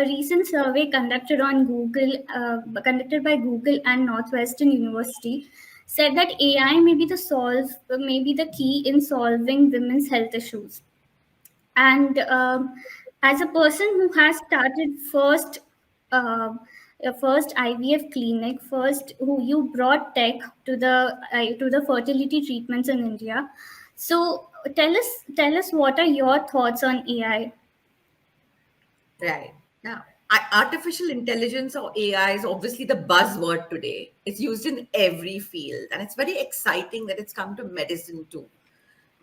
a recent survey conducted by Google and Northwestern University, said that AI may be the key in solving women's health issues. And as a person who has started uh, first IVF clinic, first who you brought tech to the fertility treatments in India. So tell us what are your thoughts on AI? Right. Now, artificial intelligence or AI is obviously the buzzword today. It's used in every field, and it's very exciting that it's come to medicine too.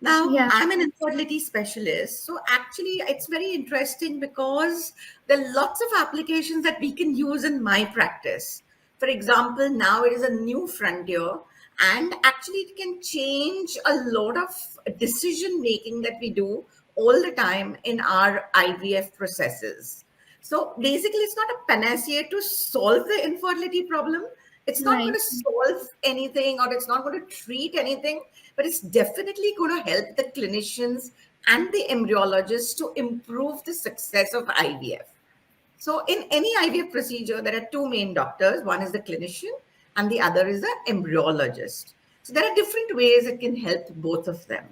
Now, Yeah, I'm an infertility specialist, so actually, it's very interesting because there are lots of applications that we can use in my practice. For example, now it is a new frontier, and actually, it can change a lot of decision making that we do all the time in our IVF processes. So basically, it's not a panacea to solve the infertility problem. It's not going right, to solve anything or it's not going to treat anything, but it's definitely going to help the clinicians and the embryologists to improve the success of IVF. So, in any IVF procedure, there are two main doctors. One is the clinician, and the other is the embryologist. So, there are different ways it can help both of them.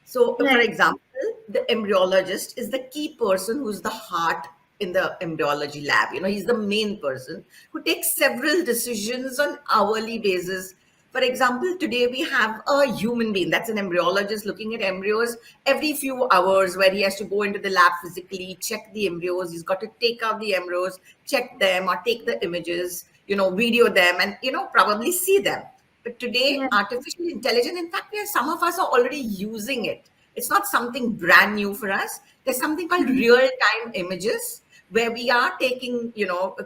So, for right. example, the embryologist is the key person who's the heart in the embryology lab. He's the main person who takes several decisions on hourly basis. For example, today we have a human being that's an embryologist looking at embryos every few hours, where he has to go into the lab physically, check the embryos. He's got to take out the embryos, check them, or take the images, video them, and probably see them. But today, Yeah, artificial intelligence, in fact, some of us are already using it. It's not something brand new for us. There's something called mhm, real-time images where we are taking,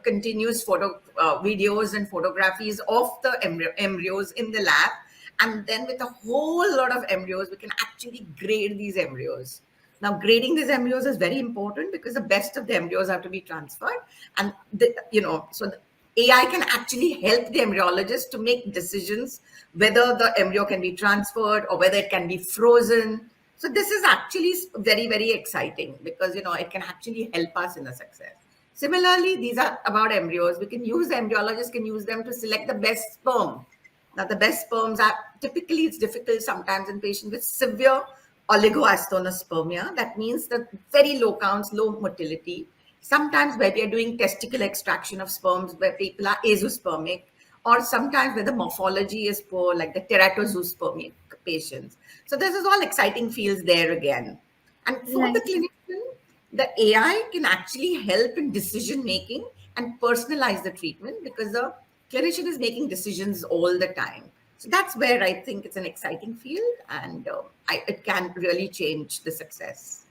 continuous videos and photographies of the embryos in the lab. And then with a whole lot of embryos, we can actually grade these embryos. Now, grading these embryos is very important because the best of the embryos have to be transferred. And, so the AI can actually help the embryologist to make decisions whether the embryo can be transferred or whether it can be frozen. So this is actually very, very exciting because, it can actually help us in the success. Similarly, these are about embryos. The embryologists can use them to select the best sperm. Now, the best sperms are typically, it's difficult sometimes in patients with severe oligoastenospermia. That means the very low counts, low motility. Sometimes where we are doing testicle extraction of sperms, where people are azoospermic, or sometimes where the morphology is poor, like the teratozoospermic patients. So this is all exciting fields there again. And for the right. clinician, the AI can actually help in decision making and personalize the treatment because the clinician is making decisions all the time. So that's where I think it's an exciting field, and it can really change the success.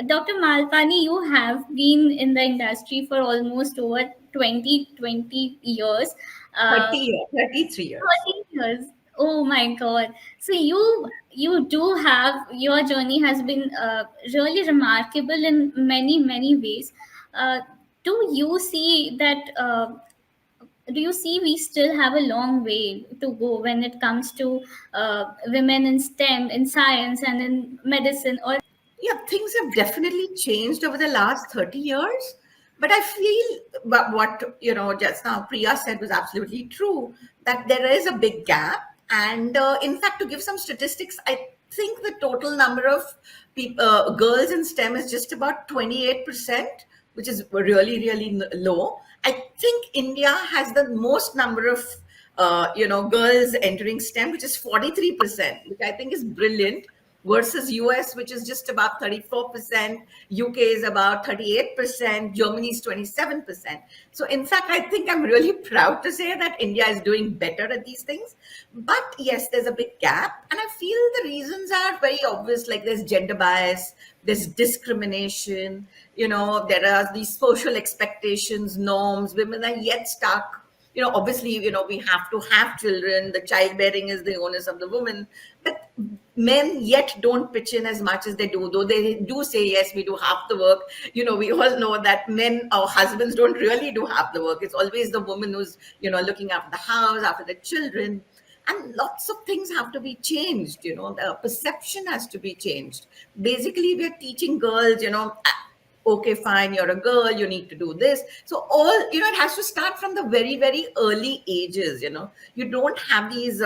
Dr. Malpani, you have been in the industry for almost over 20 years. Uh, 33 years. 13 years. Oh my God. So you do have, your journey has been really remarkable in many, many ways. Uh, do you see that? Do you see we still have a long way to go when it comes to women in STEM, in science, and in medicine? Or Yeah, things have definitely changed over the last 30 years. But I feel what, just now Priya said was absolutely true, that there is a big gap. And in fact, to give some statistics, I think the total number of girls in STEM is just about 28%, which is really, really low. I think India has the most number of girls entering STEM, which is 43%, which I think is brilliant, versus US, which is just about 34%, UK is about 38%, Germany is 27%. So in fact, I think I'm really proud to say that India is doing better at these things. But yes, there's a big gap. And I feel the reasons are very obvious, like there's gender bias, there's discrimination, there are these social expectations, norms, women are yet stuck. Obviously, we have to have children, the childbearing is the onus of the woman, but men yet don't pitch in as much as they do, though they do say, yes, we do half the work. We all know that men or husbands don't really do half the work. It's always the woman who's, looking after the house, after the children. And lots of things have to be changed. The perception has to be changed. Basically, we're teaching girls, okay, fine, you're a girl, you need to do this. So all, it has to start from the very, very early ages. You don't have these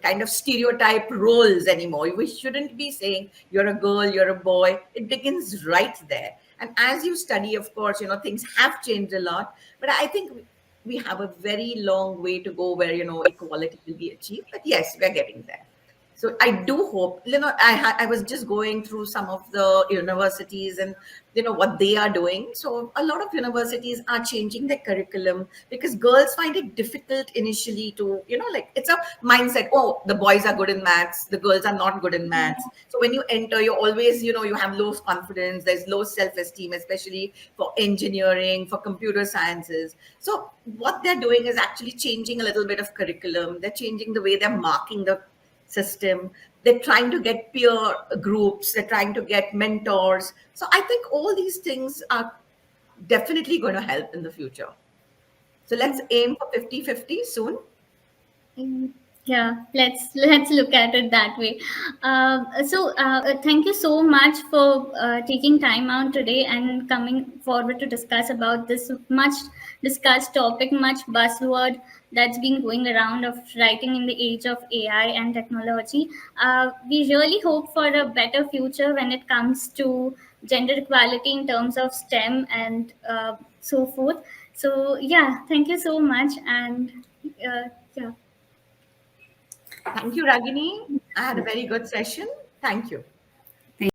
kind of stereotype roles anymore. We shouldn't be saying you're a girl, you're a boy. It begins right there. And as you study, of course, things have changed a lot. But I think we have a very long way to go where, equality will be achieved. But yes, we're getting there. So I do hope, I was just going through some of the universities and what they are doing. So a lot of universities are changing their curriculum because girls find it difficult initially to, like it's a mindset. Oh, the boys are good in maths, the girls are not good in maths. So when you enter, you always, you have low confidence. There's low self-esteem, especially for engineering, for computer sciences. So what they're doing is actually changing a little bit of curriculum. They're changing the way they're marking the system. They're trying to get peer groups, they're trying to get mentors. So I think all these things are definitely going to help in the future. So let's aim for 50-50 soon. mm, yeah, let's look at it that way. Thank you so much for taking time out today and coming forward to discuss about this much discussed topic, much buzzword that's been going around of writing in the age of AI and technology. We really hope for a better future when it comes to gender equality in terms of STEM and so forth. So yeah, thank you so much, and yeah. Thank you, Ragini. I had a very good session. Thank you.